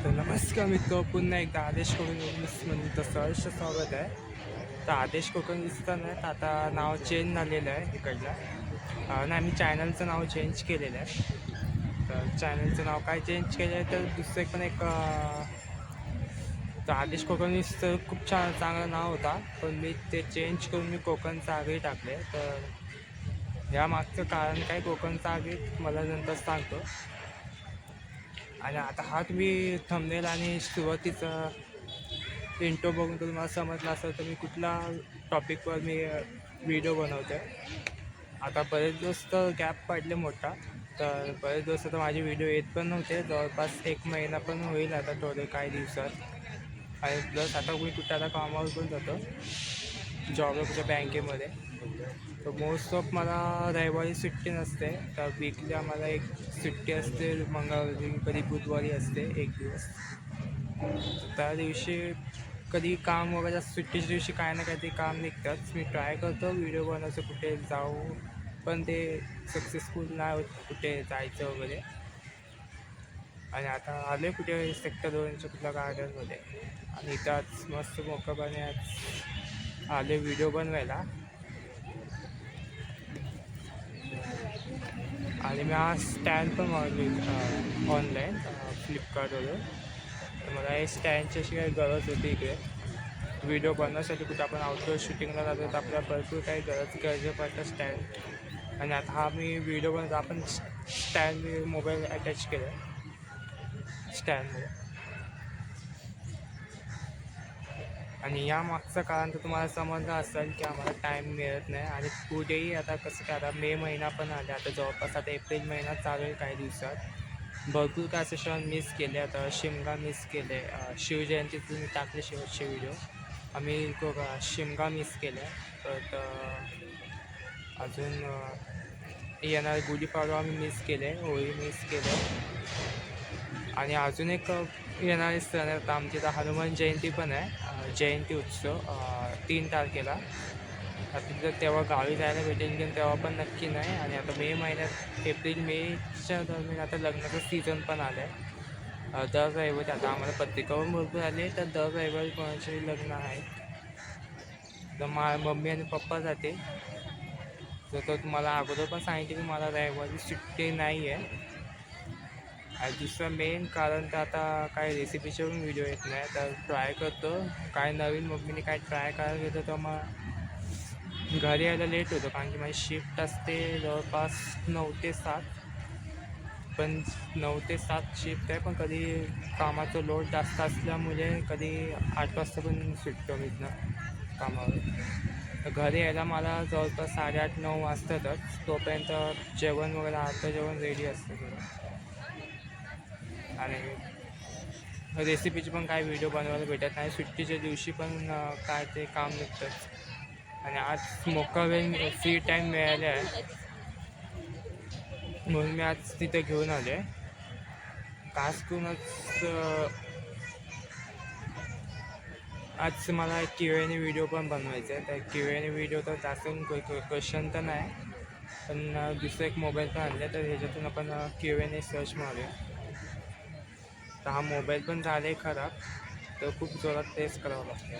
तर नमस्कार मित्र, पुन्हा एकदा आदेश कोकण सहर्ष स्वागत आहे. तर आदेश कोकण नाही तर आता नाव चेंज झालेलं आहे इकडलं. नाही, मी चॅनलचं नाव चेंज केलेलं आहे. तर चॅनलचं नाव काय चेंज केलं आहे तर दुसरं पण एक तर आदेश कोकण तर खूप चांगलं नाव होता, पण मी ते चेंज करून मी कोकणचं आगरी टाकले. तर यामागचं कारण काय कोकणचं आगरी मला नंतर सांगतो. आणि आता हा तुम्ही थंबनेल आणि सुरुवातीचा इंट्रो बघून तर तुम्हाला समजला असेल तर मी कुठला टॉपिकवर मी व्हिडिओ बनवतो आहे. आता बरेच दिवस तर गॅप पडले मोठा, तर बरेच दिवस तर माझे व्हिडिओ येत पण नव्हते. जवळपास 1 महिना पण होईल आता थोडे काही दिवसात. आणि प्लस आता मी कुठं आता कामावर पण जातो, जॉबला कुठे बँकेमध्ये. तर मोस्ट ऑफ मला रविवारी सुट्टी नसते, तर वीकली आम्हाला एक सुट्टी असते, मंगळवारी कधी बुधवारी असते एक दिवस. त्या दिवशी कधी काम वगैरे सुट्टीच्या दिवशी काय ना काहीतरी काम निघतात. मी ट्राय करतो व्हिडिओ बनवायचं, कुठे जाऊ, पण ते सक्सेसफुल नाही होत कुठे जायचं वगैरे. आणि आता आले कुठे सेक्टर 2च्या कुठल्या गार्डनमध्ये, आणि इथं आज मस्त मोकळपणे आज आले व्हिडिओ बनवायला. आणि मी हा स्टँड पण मागवली ऑनलाईन फ्लिपकार्टवरून. तर मला हे स्टँडची अशी काही गरज होती इकडे व्हिडिओ बनवण्यासाठी. कुठे आपण आउटडोर शूटिंगला जातो तर आपल्याला भरपूर काही गरज पडतं स्टँड. आणि आता हा मी व्हिडिओ बनवतो, आपण स्टँड मी मोबाईल अटॅच केलं आहे स्टँडमध्ये. आणि या मागचं कारण तर तुम्हाला समजलं असेल की आम्हाला टाईम मिळत नाही. आणि पुढेही आता कसं काय, आता मे महिना पण आले, आता जवळपास आता एप्रिल महिना चालू आहे काही दिवसात. भरपूर काय असे सण मिस केले. आता शिमगा मिस केले, शिवजयंतीचे मी टाकले शेवटचे व्हिडिओ. आम्ही शिमगा मिस केले. तर अजून येणार गुढीपाडवा आम्ही मिस केले, होळी मिस केले. आणि अजून एक येणारे सण आहे आता आमची, तर हनुमान जयंती पण आहे, जयंती उत्सव 3 तारखेला. आता जर तेव्हा गावी जायला भेटेल की तेव्हा पण नक्की नाही. आणि आता मे महिन्यात एप्रिल मेच्या दरम्यान आता लग्नाचं सीझन पण आलं आहे. दर रविवारी आता आम्हाला पत्रिका पण भरपूर आली आहे, तर दर रविवारी कोणाचे लग्न आहे. तर मम्मी आणि पप्पा जाते. तर तुम्हाला अगोदर पण सांगितलं की मला रविवारी सुट्टी नाही आहे. आणि दुसरं मेन कारण तर आता काय रेसिपीचे पण व्हिडिओ येत नाही, तर ट्राय करतो काय नवीन. मम्मीने काय ट्राय करायला घेतो तर मग घरी यायला लेट होतो, कारण की माझी शिफ्ट असते जवळपास 9 ते 7. पण 9 ते 7 शिफ्ट आहे, पण कधी कामाचं लोड जास्त असल्यामुळे कधी 8 वाजता पण सुटतो मी इथनं कामावर. तर घरी यायला मला जवळपास 8:30-9 वाजतातच. तोपर्यंत जेवण वगैरे अर्धं जेवण रेडी असतं सगळं. आणि रेसिपीचे पण काय व्हिडिओ बनवायला भेटत नाही सुट्टीच्या दिवशी, पण काय ते काम निघतं. आणि आज मोका वेळ फ्री टाईम मिळाले आहे, म्हणून मी आज तिथे घेऊन आले. खास करूनच आज मला Q&A व्हिडिओ पण बनवायचा आहे. तर Q&A व्हिडिओ तर जास्त क्वेश्चन तर नाही, पण दुसरं एक मोबाईल पण आणलं, तर ह्याच्यातून आपण Q&A सर्च मारूया. तर हा मोबाईल पण झाला आहे खराब, तर खूप जोरात टेस्ट करावं लागतं.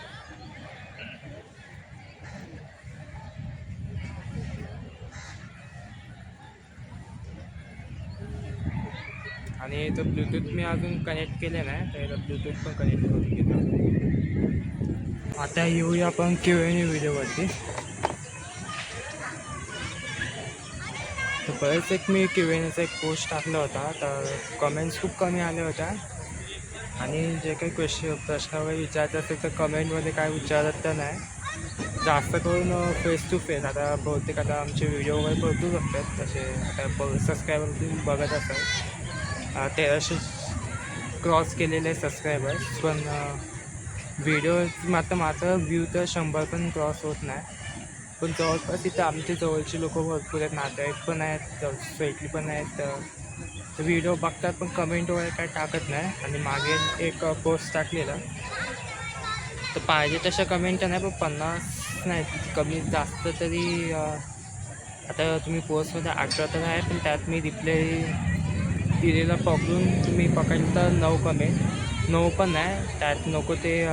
आणि तो ब्लूटूथ मी अजून कनेक्ट केले नाही, तर ब्लूटूथ पण कनेक्ट करून घेतो. आता येऊया आपण Q&A व्हिडिओवरती. तर बरेच एक मी Q&Aचा एक पोस्ट टाकला होता, तर कमेंट्स खूप कमी आल्या होत्या. आणि जे काही प्रश्न वगैरे विचारत असेल तर कमेंटमध्ये काय विचारत तर नाही. जास्त करून फेस टू फेस. आता बहुतेक आता आमचे व्हिडिओ वगैरे भरपूर बघतात तसे. आता सबस्क्रायबर तुम्ही बघत असाल 1300 क्रॉस केलेले सबस्क्रायबर्स, पण व्हिडिओ मात्र व्ह्यू तर 100 पण क्रॉस होत नाही. पण जवळपास इथं आमच्या जवळची लोक भरपूर आहेत, नातेवाईक पण आहेत, सोसायटी पण आहेत. तर व्हिडिओ बघतात पण कमेंट वगैरे काय टाकत नाही. आणि मागे एक पोस्ट टाकलेला, तर पाहिजे तशा कमेंट नाही, पण 50 नाही, कमी जास्त तरी आता तुम्ही पोस्टमध्ये 18 तर आहे, पण त्यात मी रिप्लाय दिलेला पकडून तुम्ही पकडलं तर 9 कमेंट. नो पण नाही, त्यात नको ते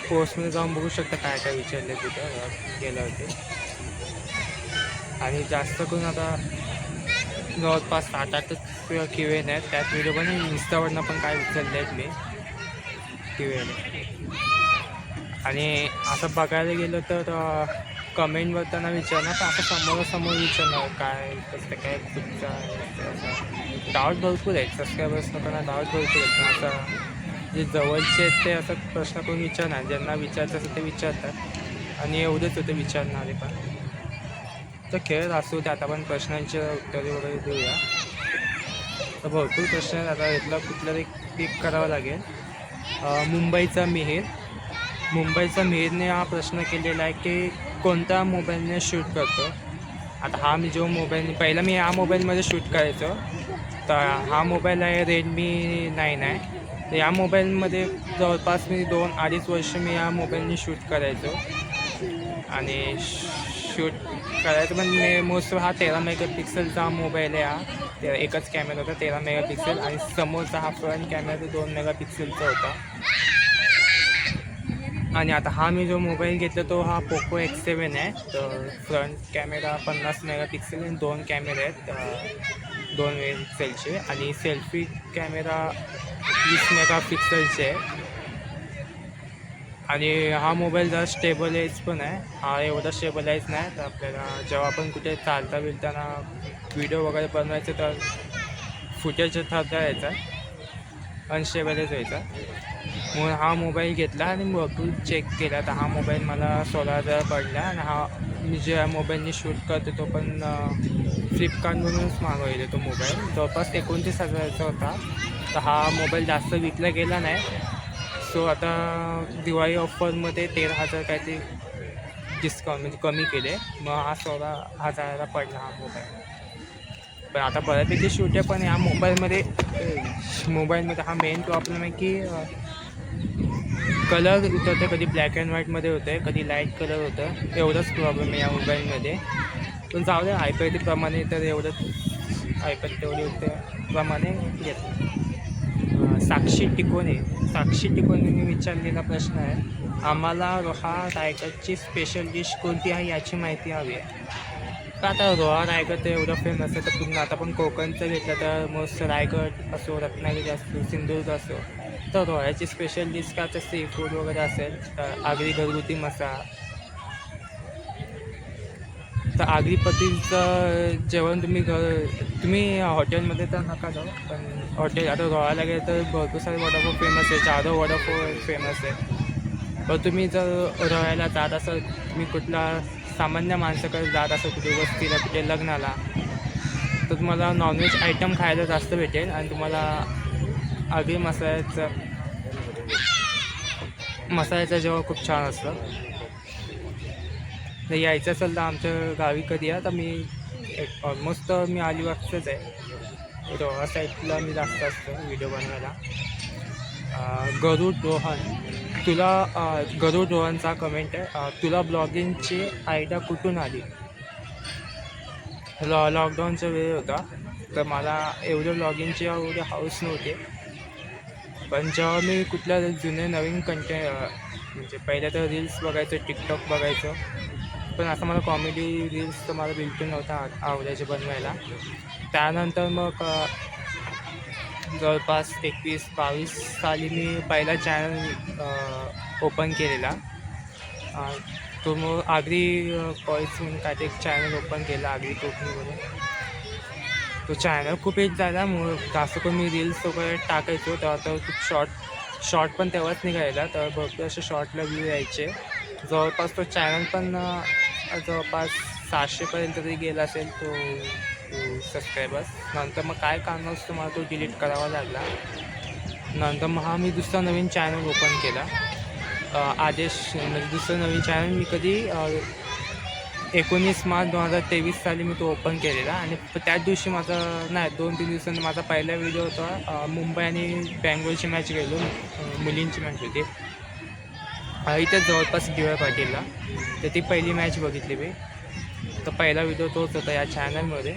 पोस्टमध्ये जाऊन बघू शकता काय काय विचारले तिथं गेलं होते. आणि जास्त करून आता जवळपास 7-8च Q&A आहेत. त्यात व्हिडिओ पण इन्स्टावरनं पण काय विचारले आहेत मी Q&A. आणि असं बघायला गेलं तर कमेंटवर त्यांना विचारणार, तर असं समोरासमोर विचारणार काय कसं काय कुठचं असं डाऊट भरपूर आहेत. सबस्क्रायबर्स लोकांना डाऊट भरपूर आहेत, पण असं जे जवळचे आहेत ते असं प्रश्न करून विचारणार, ज्यांना विचारायचं असेल ते विचारतात. आणि एवढेच होते विचारणारे पण. तर खेळत असू ते आता आपण प्रश्नांची उत्तरे वगैरे देऊया. तर भरपूर प्रश्न आहेत, आता इथला कुठला एक पिक करावा लागेल. मुंबईचा मिहिरने हा प्रश्न केलेला आहे की कोणत्या मोबाईलने शूट करतो. आता हा मी जो मोबाईल पहिला मी ह्या मोबाईलमध्ये शूट करायचो, तर हा मोबाईल आहे Redmi 9 आहे. तर या मोबाईलमध्ये जवळपास मी 2-2.5 वर्ष मी या मोबाईलने शूट करायचो. आणि शूट करायचं पण मी मोस्ट हा 13 मेगापिक्सेलचा मोबाईल आहे. हा एकच कॅमेरा होता 13 मेगापिक्सेल, आणि समोरचा हा फ्रंट कॅमेरा 2 मेगापिक्सेलचा होता. आणि आता हा मी जो मोबाईल घेतला तो हा पोको X7 आहे. तर फ्रंट कॅमेरा 50 मेगापिक्सेल आणि 2 कॅमेरे आहेत 2 मेगापिक्सेलचे, आणि सेल्फी कॅमेरा 20 मेगापिक्सेलचे आहे. आणि हा मोबाईल जरा स्टेबलाइज पण आहे. हा एवढा स्टेबलाइज नाही, तर आपल्याला जेव्हा आपण कुठे चालताना व्हिडिओ वगैरे बनवायचं तर फुटेज ठरता यायचा, अनस्टेबलाइज व्हायचा. म्हणून हा मोबाईल घेतला आणि भरपूर चेक केला, तर हा मोबाईल मला 16,000 पडला. आणि हा मी ज्या मोबाईलने शूट करतो तो पण फ्लिपकार्टमधूनच मागवलेला तो मोबाईल, जवळपास 29,000चा होता. तर हा मोबाईल जास्त विकला गेला नाही. सो आता दिवाळी ऑफरमध्ये 13,000 काय ते डिस्काउंट म्हणजे कमी केले, मग हा 16,000ला पडला हा मोबाईल. पण आता बऱ्यापैकी शूट आहे, पण ह्या मोबाईलमध्ये हा मेन प्रॉब्लेम आहे की कलर उतरते, कधी ब्लॅक अँड व्हाईटमध्ये होतं, कधी लाईट कलर होतं. एवढंच प्रॉब्लेम आहे या मोबाईलमध्ये. पण जाऊ द्या, प्रमाणे तर एवढंच तेवढे प्रमाणे घेतलं. साक्षी टिकोनेने विचारलेला प्रश्न आहे, आम्हाला रायगडची स्पेशल डिश कोणती आहे याची माहिती हवी आहे. तर आता रायगड तर एवढं फेमस आहे, तर पूर्ण आता पण कोकणचं घेतलं तर मस्त रायगड असो, रत्नागिरी असो, सिंधुदुर्ग असो, तर याची स्पेशल डिश का तर सी फूड वगैरे असेल तर आगरी घरगुती मसाला. तर आगरी पतीचं जेवण तुम्ही हॉटेलमध्ये तर नका जाऊ, पण हॉटेल आता रोहायला गेलं तर भरपूर सारे वडापाव फेमस आहे. जाधव वडापाव फेमस आहे. पण तुम्ही जर रोहायला जात असाल, तुम्ही कुठला सामान्य माणसाकडे जात असाल, कुठे वस्तीला, कुठे लग्नाला, तर तुम्हाला नॉनव्हेज आयटम खायला जास्त भेटेल. आणि तुम्हाला आगरी मसाल्याचं जेवण खूप छान असतं. तर यायचं असेल तर आमच्या गावी कधी या, तर मी ऑलमोस्ट मी अलिबागचंच आहे, रोहा साईडला मी जास्त असतो व्हिडिओ बनवायला. गरुड रोहनचा कमेंट आहे, तुला ब्लॉगिंगची आयडिया कुठून आली. लॉकडाऊनचा वेळ होता, तर मला एवढं ब्लॉगिंगची एवढी हाऊस नव्हती. पण जेव्हा मी कुठल्या जुने नवीन म्हणजे पहिल्या तर रील्स बघायचं, टिकटॉक बघायचं, पण असं मला कॉमेडी रील्स तर मला बिलकुल नव्हता आवडायचे बनवायला. त्यानंतर मग जवळपास 21-22 साली मी पहिला चॅनल ओपन केलेला. तो मग आगरी कॉईज म्हणून काय ते एक चॅनल ओपन केला आगरी कोकणीमध्ये. तो चॅनल खूप हिट झाला, मग जास्त करून मी रील्स वगैरे टाकायचो. तेव्हा तर खूप शॉर्ट पण तेव्हाच निघायला, तर भरपूर असे शॉर्टला व्ह्यू यायचे. जवळपास तो चॅनल पण जवळपास 700पर्यंत तरी गेला असेल तो सबस्क्रायबर्स. नंतर मग काय कारणास्तव मला तो डिलीट करावा लागला. नंतर मग मी दुसरा नवीन चॅनल ओपन केला, आदेश म्हणजे दुसरं नवीन चॅनल मी कधी 19 मार्च 2023 साली मी तो ओपन केलेला. आणि त्याच दिवशी माझा 2-3 दिवसांनी माझा पहिला व्हिडिओ होता, मुंबई आणि बँगलोरची मॅच गेलो, मुलींची मॅच होती इथे जवळपास DY पाटीलला. तर ती पहिली मॅच बघितली मी, तर पहिला व्हिडिओ तोच होता या चॅनलमध्ये.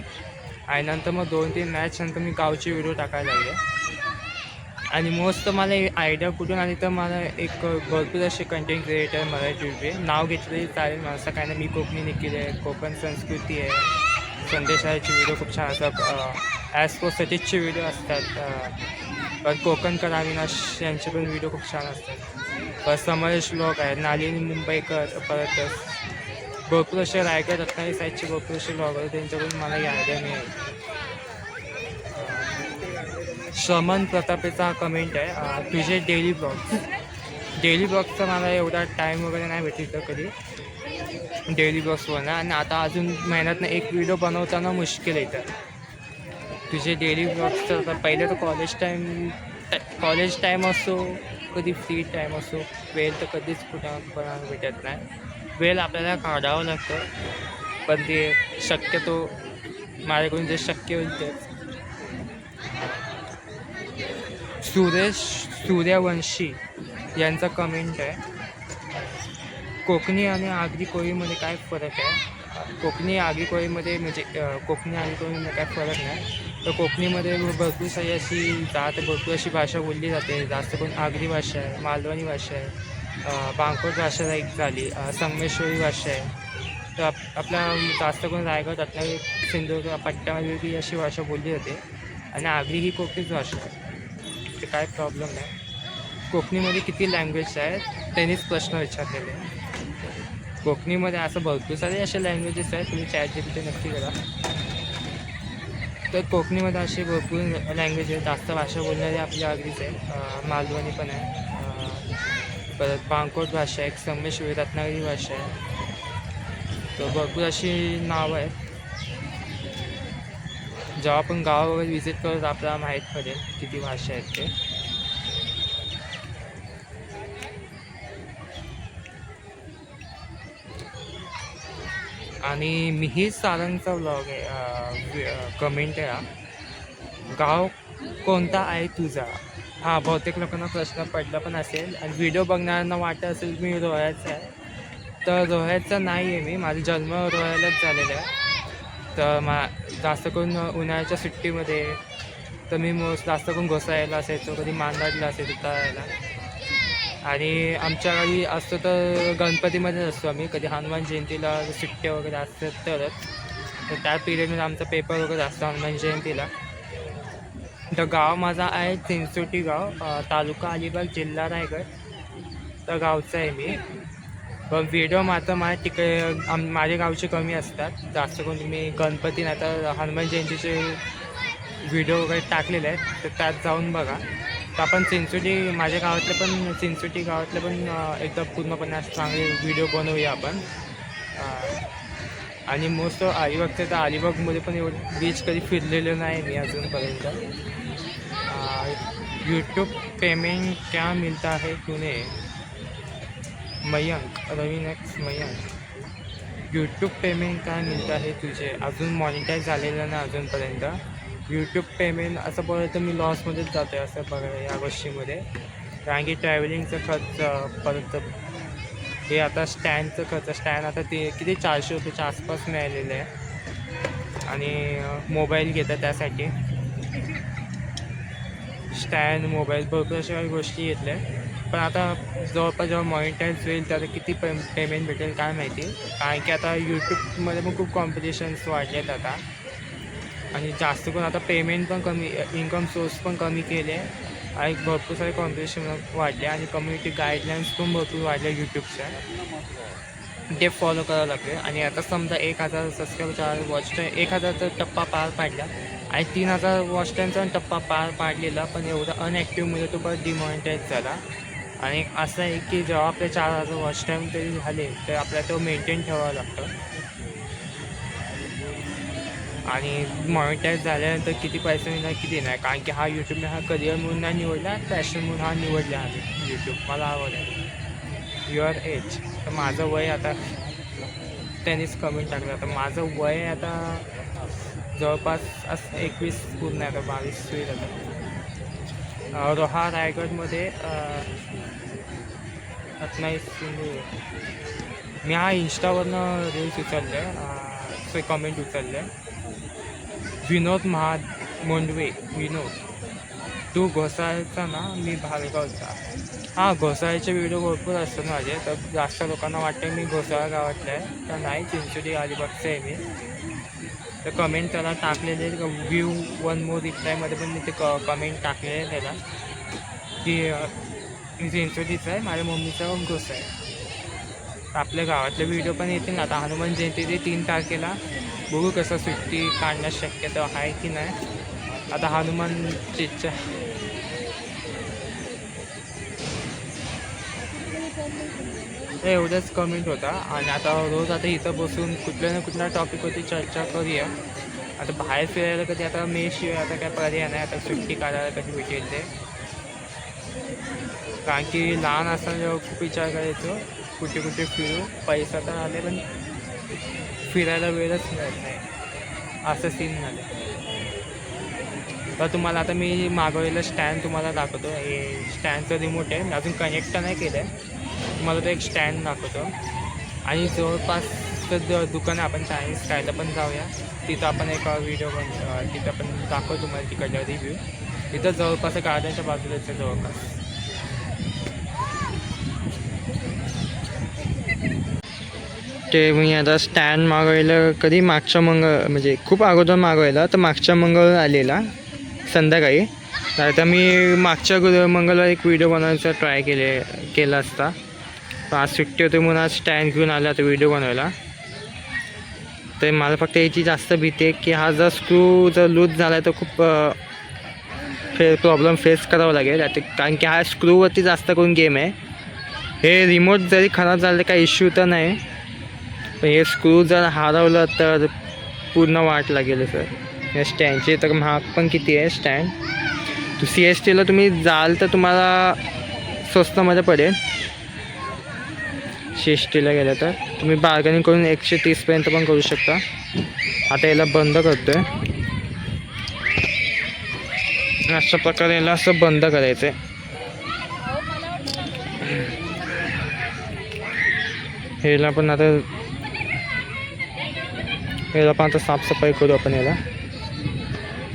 आणि नंतर मग 2-3 मॅच नंतर मी गावचे व्हिडिओ टाकायला लागले. आणि मोस्ट मला आयडिया कुठून आली तर मला एक भरपूर असे कंटेंट क्रिएटर मराठी युट्यूबचे नाव घेतले चालेल मला, असं काय ना. मी कोकणी निखिल आहे, कोकण संस्कृती आहे, संदेशाचे व्हिडिओ खूप छान असतात, ॲज पर सतीशचे व्हिडिओ असतात, पण कोकणकर अविनाश यांचे पण व्हिडिओ खूप छान असतात, परत समरेश व्लॉग आहे, नालिनी मुंबईकर, परत भरपूर असे रायगड रत्नागिरी साईडचे भरपूर असे व्लॉग आहेत, त्यांच्याकडून मला ही आयडिया मिळेल. श्रमण प्रतापेचा हा कमेंट आहे, तुझे डेली ब्लॉगचा मला एवढा टाईम वगैरे नाही भेटत कधी डेली ब्लॉग्सवर ना, आणि आता अजून महिन्यातनं एक व्हिडिओ बनवताना मुश्किल येतं. तुझे डेली ब्लॉग्सचं आता पहिलं तर कॉलेज टाईम असो, कधी फ्री टाईम असो, वेळ तर कधीच कुठं पण भेटत नाही. वेळ आपल्याला काढावं लागतं, पण ते शक्यतो माझ्याकडून जे शक्य होईल तेच. सूर्यवंशी यांचा कमेंट आहे, कोकणी आणि आगरी कोळीमध्ये काय फरक आहे? कोकणी आगरी कोळीमध्ये म्हणजे कोकणी आगरी कोळीमध्ये काय फरक नाही, तर कोकणीमध्ये भरपूर सारी अशी भरपूर अशी भाषा बोलली जाते. जास्त करून आगरी भाषा आहे, मालवणी भाषा आहे, बांकोट भाषा एक झाली, संगमेश्वरी भाषा आहे. तर आपल्या जास्त करून रायगड रत्नागिरी सिंधुदुर्ग पट्ट्यामध्ये ती अशी भाषा बोलली जाते, आणि आगरी ही कोकणीच भाषा आहे. ते काय प्रॉब्लेम नाही. कोकणीमध्ये किती लँग्वेज आहेत त्यांनीच प्रश्न विचारलेले. कोकणीमध्ये असं भरपूर सारे असे लँग्वेजेस आहेत, तुम्ही ChatGPT नक्की करा. तर कोकणीमध्ये असे भरपूर लँग्वेज आहेत, जास्त भाषा बोलणारी आपली आगरीच आहे, मालवणी पण आहे, परत बांकोट भाषा आहे, संगमेश्वरी रत्नागिरी भाषा आहे. तर भरपूर अशी नावं आहेत. जेव्हा आपण गाव वगैरे व्हिजिट करत आपल्याला माहीत पडेल किती भाषा आहेत ते. आणि मिहीर सारंगचा व्लॉग आहे, कमेंट आहे, गाव कोणता आहे तुझा? हां, बहुतेक लोकांना प्रश्न पडला पण असेल, आणि व्हिडिओ बघणाऱ्यांना वाटत असेल मी रोह्याचा आहे. तर रोह्याचा नाही आहे मी, माझा जन्म रोह्यालाच झालेला आहे. तर जास्त करून उन्हाळ्याच्या सुट्टीमध्ये तर मी जास्त करून घोसाळ्याला असायचो, कधी मानगाडला असायचो तळायला. आणि आमच्या गावी असतो तर गणपतीमध्येच असतो आम्ही, कधी हनुमान जयंतीला सुट्ट्या वगैरे असतात तरच. तर त्या पिरियडमध्ये आमचा पेपर वगैरे असतो हनुमान जयंतीला. तर गाव माझा आहे चिंचोटी गाव, तालुका अलिबाग, जिल्हा रायगड. तर गावचा आहे मी. पण व्हिडिओ मात्र माझ्या गावचे कमी असतात. जास्त करून मी गणपती नाही तर हनुमान जयंतीचे व्हिडिओ वगैरे टाकलेले आहेत, तर त्यात जाऊन बघा. तर आपण माझ्या चिंचोटी गावातले पण एकदम पूर्णपणे चांगले व्हिडिओ बनवूया आपण. आणि मोस्ट अलिबागचं तर अलिबागमध्ये पण एवढं बीच कधी फिरलेलं नाही मी अजूनपर्यंत. यूट्यूब पेमेंट क्या मिळता है तूने? मयंक मयंक, यूट्यूब पेमेंट काय मिळतं आहे तुझे? अजून मॉनिटाईज झालेलं नाही अजूनपर्यंत. यूट्यूब पेमेंट असं बोललं तर मी लॉसमध्येच जातो आहे असं बघा या गोष्टीमध्ये. कारण की ट्रॅव्हलिंगचं खर्च, परत हे आता स्टँडचं खर्च, स्टँड आता ते किती 400 रुपयाच्या आसपास मिळालेलं आहे. आणि मोबाईल घेतात त्यासाठी, स्टँड, मोबाईल, भरपूर अशा काही गोष्टी घेतल्या. पण आता जवळपास जेव्हा मॉनिटाईज होईल त्याला किती पेमेंट भेटेल काय माहिती. कारण की आता यूट्यूबमध्ये पण खूप कॉम्पिटिशन्स वाढले आहेत आता, आणि जास्त करून आता पेमेंट पण कमी, इन्कम सोर्स पण कमी केले, आणि भरपूर सारे कॉम्पिटिशन वाढले, आणि कम्युनिटी गाईडलाईन्स पण भरपूर वाढल्या यूट्यूबच्या. ते फॉलो करावं लागते. आणि आता समजा 1000 सबस्क्रायबरचा वॉच टाईम, 1000चा टप्पा पार पाडला, आणि 3000 वॉच टाईमचा टप्पा पार पाडलेला, पण एवढा अनॲक्टिव्हमध्ये तो परत डिमॉनिटाईज झाला. आणि असं आहे की जेव्हा आपले 4000 वॉच टाईम तरी झाले तर आपल्याला तो मेंटेन ठेवावं लागतं. आणि मॉनिटाईज झाल्यानंतर किती पैसे मिळणार किती नाही, कारण की हा यूट्यूबने हा करिअर म्हणून नाही निवडला, पॅशन म्हणून हा निवडला आहे यूट्यूब. मला आवडला. युअर एज, तर माझं वय आता त्यांनीच कमेंट टाकलं. आता माझं वय आता जवळपास 21 पूर्ण आहे, आता 22 होईल आता. रोहा रायगडमध्ये रत्नागिरी. मी हा इंस्टावरनं रील्स उचलले आहे, कमेंट उचलले. विनोद मोंडवे, विनोद, तू घोसाळचा ना, मी भालगावचा. हां, घोसाळ्याचे व्हिडिओ भरपूर असतात माझे, तर जास्त लोकांना वाटतं मी घोसाळा गावातला आहे, तर नाही, चिंचोली अलिबागचं आहे मी. तर कमेंट त्याला टाकलेले व्ह्यू वन मोर रिप्लायमध्ये पण मी ते कमेंट टाकलेले आहे त्याला की मी चिंचोलीचं आहे, माझ्या मम्मीचा पण घोसा आहे. आपल्या गावातले व्हिडिओ पण येतील ना. आता हनुमान जयंती ते 3 तारखेला, बघू कसं सुट्टी काढण्यास शक्यता आहे की नाही. आता हनुमानजीच्या एवढंच कमेंट होता. आणि आता रोज आता इथं बसून कुठल्या ना कुठल्या टॉपिकवरती चर्चा करूया. आता बाहेर फिरायला कधी आता शिवाय आता काय पर्याय नाही, आता सुट्टी काढायला कधी भेटेल ते. कारण की लहान असताना जेव्हा खूप विचार करायचो कुठे कुठे फिरू, पैसा तर आले पण फिरायला वेळच मिळत नाही, असं सीन झालं. तर तुम्हाला आता मी मागवलेलं स्टँड तुम्हाला दाखवतो. हे स्टँडचं रिमोट आहे, अजून कनेक्ट नाही केलं आहे. तुम्हाला तो एक स्टँड दाखवतो. आणि जवळपास दुकान आपण चायनीज खायला पण जाऊया, तिथं आपण एक व्हिडिओ तिथं पण दाखवतो तुम्हाला तिकडला रिव्ह्यू. तिथं जवळपास गार्डनच्या बाजूलाच आहे जवळपास. ते मी आता स्टँड मागवायला कधी मागच्या म्हणजे खूप अगोदर मागवायला, तर मागच्या मंगळवार आलेला संध्याकाळी. तर आता मी मागच्या मंगळवार एक व्हिडिओ बनवायचा ट्राय केला असता. आज सुट्टी होती म्हणून आज स्टँड घेऊन आला आता व्हिडिओ बनवायला. तर मला फक्त याची जास्त भीती आहे की हा जर स्क्रू जर लूज झाला तर खूप प्रॉब्लेम फेस करावा लागेल. आता कारण की हा स्क्रूवरती जास्त करून गेम आहे. हे रिमोट जरी खराब झालं काही इश्यू तर नाही, पण हे स्क्रू जर हरवलं तर पूर्ण वाट लागेल सर. या स्टँडचे तर महाग पण किती आहे स्टँड. तू CSTला तुम्ही जाल तर तुम्हाला स्वस्तामध्ये पडेल. CSTला गेलं तर तुम्ही बार्गेनिंग करून 130पर्यंत पण करू शकता. आता याला बंद करतो आहे, अशा प्रकारे याला असं बंद करायचं आहे. याला पण आता साफसफाई करू आपण. याला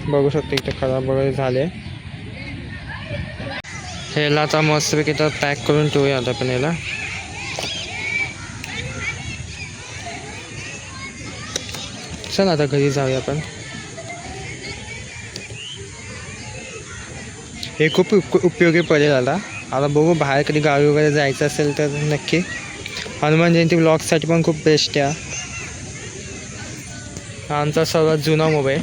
बघू शकतो इथे खराब वगैरे झाले. ह्याला आता मस्तपैकी तर पॅक करून ठेवूया आता आपण याला. चल आता घरी जाऊया आपण. हे खूप उपयोगी पडेल आता. बघू बाहेर कधी गावी वगैरे जायचं असेल तर नक्की. हनुमान जयंती ब्लॉगसाठी पण खूप बेस्ट आहे. आमचा सर्वात जुना मोबाईल.